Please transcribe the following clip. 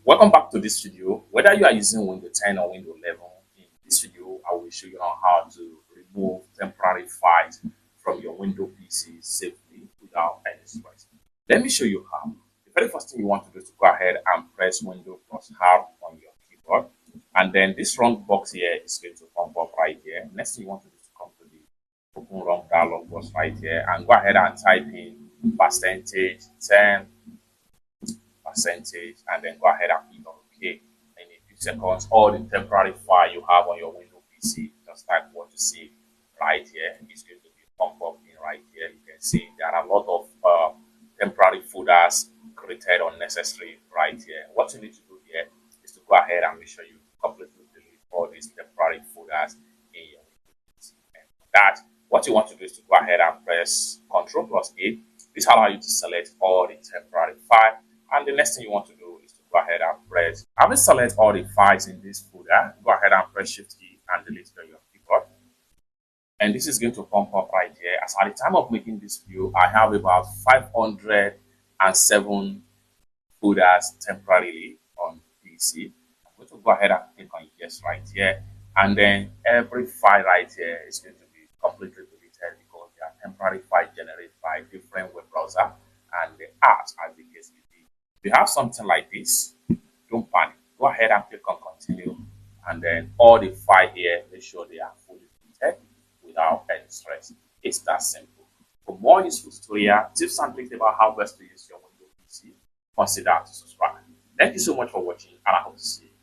Welcome back to this video. Whether you are using Windows 10 or Windows 11, in this video I will show you on how to remove temporary files from your Windows PC safely without any stress. Let me show you how. The very first thing you want to do is to go ahead and press Windows plus R on your keyboard, and then this run box here is going to pop up right here. Next thing you want to do is to come to the open run dialog box right here and go ahead and type in %10% and then go ahead and click on OK. In a few seconds, all the temporary file you have on your Windows PC, just like what you see right here, is going to be pump up in right here. You can see there are a lot of temporary folders created unnecessary right here. What you need to do here is to go ahead and make sure you completely delete all these temporary folders in your Windows PC. And for that, what you want to do is to go ahead and press Ctrl+A. This allows you to select all the temporary files. And the next thing you want to do is to go ahead and press, having select all the files in this folder, go ahead and press Shift key and delete on your keyboard. And this is going to pump up right here. As at the time of making this video, I have about 507 folders temporarily on PC. I'm going to go ahead and click on yes right here. And then every file right here is going to be completely deleted because they are temporary files generated by different web browser and the apps as the case may be. If you have something like this, don't panic. Go ahead and click on continue, and then all the files here, make sure they are fully deleted without any stress. It's that simple. For more useful tutorial, tips and tricks about how best to use your Windows PC, consider to subscribe. Thank you so much for watching, and I hope to see you.